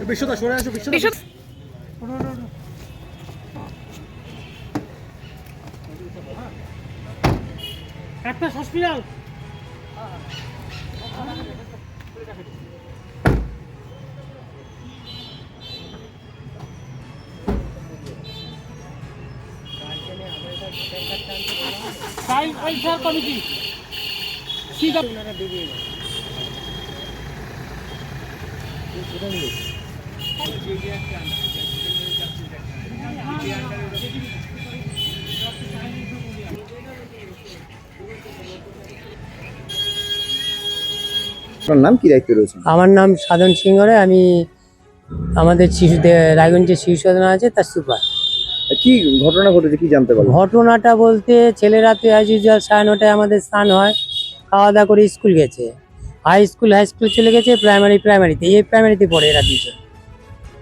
বিশ্বদা সরে আসো, বিশ্বদা একটা হসপিটাল। চাইল্ড ওয়েলফেয়ার কমিটি আপনার নাম কি দায়িত্ব রয়েছে? আমার নাম সাধন সিংহ রায়। আমি আমাদের রায়গঞ্জে শিশু সদন আছে তার সুপার। কি ঘটনা ঘটেছে, কি জানতে পারলেন? ঘটনাটা বলতে ছেলেরা তো অ্যাজ ইউজুয়াল 9:30 আমাদের স্নান হয়, খাওয়া দাওয়া করে স্কুল গেছে, হাই স্কুল চলে গেছে, প্রাইমারিতে এই প্রাইমারিতে পড়ে এরা দুজন।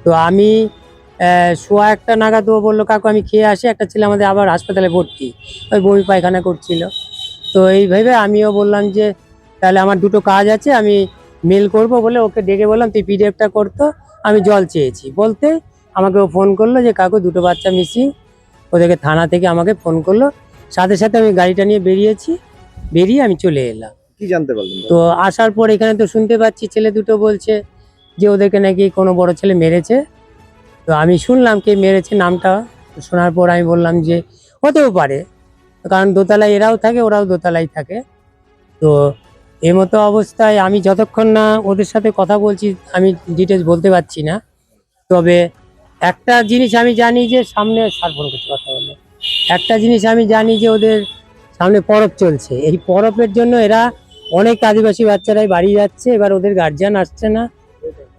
তো আমি 1:15 নাগাদ ও বললো কাকু আমি খেয়ে আসি, একটা ছেলে আমাদের আবার হাসপাতালে ভর্তি, ওই বমি পায়খানা করছিল। তো এইভাবে আমিও বললাম যে তাহলে আমার দুটো কাজ আছে, আমি মেল করব বলে ওকে ডেকে বললাম তুই পিডিএফটা করতো, আমি জল চেয়েছি বলতে আমাকে ও ফোন করলো যে কাকু দুটো বাচ্চা মিসিং। ওদেরকে থানা থেকে আমাকে ফোন করলো, সাথে সাথে আমি গাড়িটা নিয়ে বেরিয়ে আমি চলে এলাম। কি জানতে পারলেন? তো আসার পর এখানে তো শুনতে পাচ্ছি ছেলে দুটো বলছে যে ওদেরকে নাকি কোনো বড় ছেলে মেরেছে। তো আমি শুনলাম কে মেরেছে নামটা, শোনার পর আমি বললাম যে হতেও পারে, কারণ দোতলায় এরাও থাকে ওরাও দোতলায় থাকে। তো এই মতো অবস্থায় আমি যতক্ষণ না ওদের সাথে কথা বলছি আমি ডিটেলস বলতে পারছি না। তবে একটা জিনিস আমি জানি যে সামনে সার্বন করতে কথা বললো, একটা জিনিস আমি জানি যে ওদের সামনে পরব চলছে, এই পরবের জন্য এরা অনেক আদিবাসী বাচ্চারাই বাড়ি যাচ্ছে, এবার ওদের গার্জিয়ান আসছে না,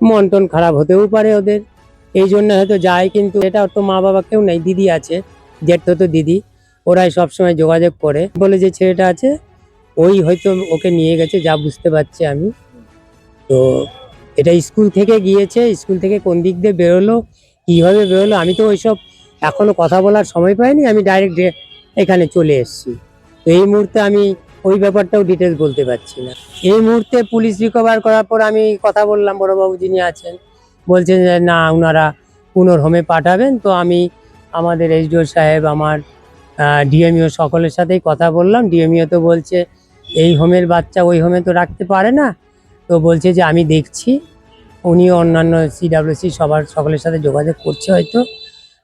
মন টন খারাপ হতেও পারে ওদের, এই জন্য হয়তো যায়। কিন্তু এটা তো মা বাবা কেউ নেই, দিদি আছে, জেঠতো তো দিদি, ওরাই সবসময় যোগাযোগ করে বলে যে ছেলেটা আছে ওই হয়তো ওকে নিয়ে গেছে, যা বুঝতে পারছি আমি। তো এটা স্কুল থেকে গিয়েছে, স্কুল থেকে কোন দিক দিয়ে বেরোলো, কীভাবে বেরোলো, আমি তো ওইসব এখনো কথা বলার সময় পাইনি, আমি ডাইরেক্ট এখানে চলে এসেছি। তো এই মুহূর্তে আমি ওই ব্যাপারটাও ডিটেলস বলতে পারছি না। এই মুহূর্তে পুলিশ রিকভার করার পর আমি কথা বললাম বড়োবাবু যিনি আছেন, বলছেন যে না ওনারা পুনর হোমে পাঠাবেন। তো আমি আমাদের এসডিও সাহেব, আমার ডিএমইও সকলের সাথেই কথা বললাম। ডিএমইও তো বলছে এই হোমের বাচ্চা ওই হোমে তো রাখতে পারে না, তো বলছে যে আমি দেখছি, উনিও অন্যান্য সিডাব্লিউসি সকলের সাথে যোগাযোগ করছে হয়তো।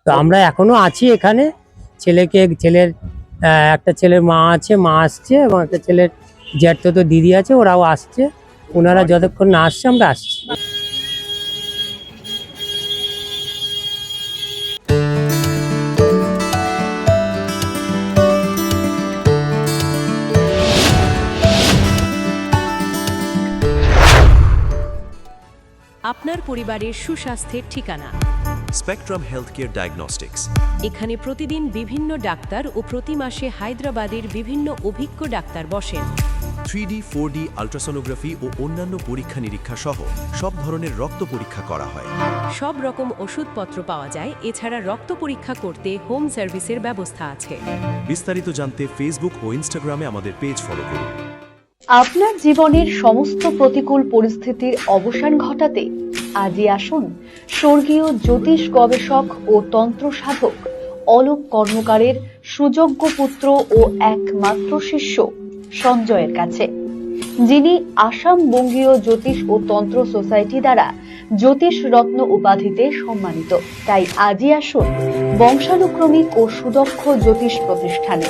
তো আমরা এখনও আছি এখানে, ছেলের একটা ছেলের মা আছে, মা আসছে, এবং একটা ছেলের জ্যাঠতো তো দিদি আছে, ওরাও আসছে, ওনারা যতক্ষণ না আসছে আমরা আসছি। আপনার পরিবারের সুস্বাস্থ্যের ঠিকানা স্পেকট্রাম হেলথকেয়ার ডায়াগনস্টিক্স। এখানে প্রতিদিন বিভিন্ন ডাক্তার ও প্রতি মাসে হায়দ্রাবাদের বিভিন্ন অভিজ্ঞ ডাক্তার বসেন। 3D 4D আল্ট্রাসোনোগ্রাফি ও অন্যান্য পরীক্ষা নিরীক্ষা সহ সব ধরনের রক্ত পরীক্ষা করা হয়। সব রকম ওষুধপত্র পাওয়া যায়, এছাড়া রক্ত পরীক্ষা করতে হোম সার্ভিসের ব্যবস্থা আছে। বিস্তারিত জানতে ফেসবুক ও ইনস্টাগ্রামে আমাদের পেজ ফলো করুন। আপনার জীবনের সমস্ত প্রতিকূল পরিস্থিতির অবসান ঘটাতে আজই আসুন স্বর্গীয় জ্যোতিষ গবেষক ও তন্ত্র সাধক অলোক কর্মকারের সুযোগ্য পুত্র ও একমাত্র শিষ্য সঞ্জয়ের কাছে, যিনি আসাম বঙ্গীয় জ্যোতিষ ও তন্ত্র সোসাইটি দ্বারা জ্যোতিষ রত্ন উপাধিতে সম্মানিত। তাই আজই আসুন বংশানুক্রমিক ও সুদক্ষ জ্যোতিষ প্রতিষ্ঠানে।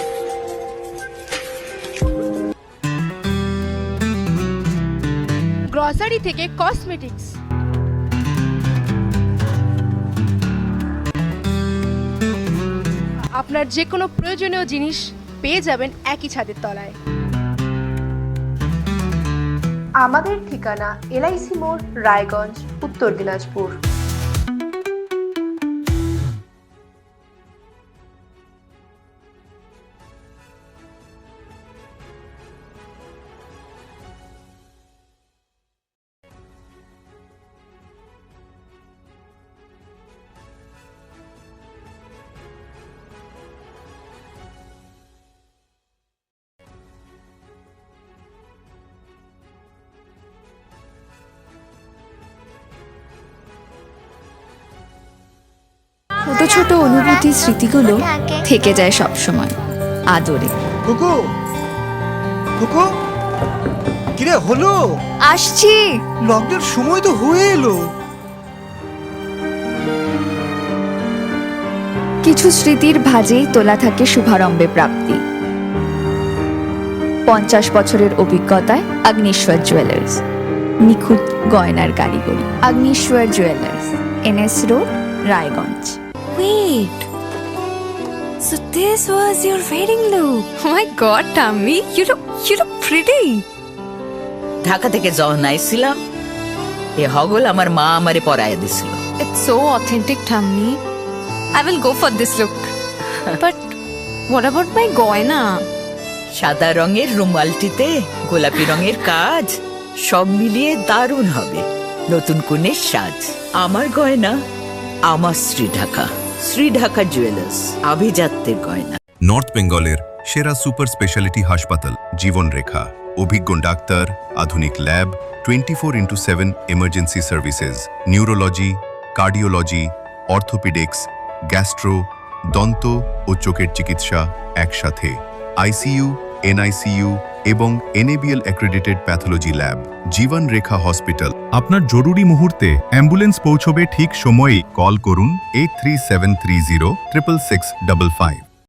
গ্রসারি থেকে কসমেটিক্স, আপনার যে কোনো প্রয়োজনীয় জিনিস পেয়ে যাবেন একই ছাদের তলায়। আমাদের ঠিকানা এলআইসি মোড়, রায়গঞ্জ, উত্তর দিনাজপুর। ছোট অনুভূতি স্মৃতিগুলো থেকে যায় সব সময় আদরে। কুকু কুকু কিরে হলো? আসছি। লকডাউন সময় তো হয়ে এলো। কিছু স্মৃতির ভাজেই তোলা থাকে শুভারম্ভে প্রাপ্তি। 50 বছরের অভিজ্ঞতায় অগ্নিশ্বর জুয়েলার্স, নিখুঁত গয়নার কারিগরি। Agnishwar jewellers, NS road, Raiganj. Wait. So this was your wedding look. Oh my god, Tammy, you look pretty. Dhaka থেকে যখন আইছিলাম এ হগল আমার মা আমারে পরাইয়া দিছিল। It's so authentic, Tammy. I will go for this look. But what about my goina? সাদা রঙের রুমালটিতে গোলাপি রঙের কাজ, সব মিলিয়ে দারুণ হবে নতুন কনের সাজ। আমার গয়না আমার শ্রী ঢাকা জুয়েলার্স, আভিজাত্যের গয়না। নর্থ বেঙ্গলের সেরা সুপার স্পেশালিটি হাসপাতাল জীবনরেখা, অভিজ্ঞ ডাক্তার, আধুনিক lab, 24/7 emergency services, neurology, cardiology, orthopaedics, gastro, দন্ত ও চোখের চিকিৎসা একসাথে, ICU, NICU এবং NABL অ্যাক্রেডিটেড প্যাথোলজি ল্যাব। জীবন রেখা হসপিটাল। আপনার জরুরি মুহূর্তে অ্যাম্বুলেন্স পৌঁছবে ঠিক সময়েই। কল করুন 83730 66655।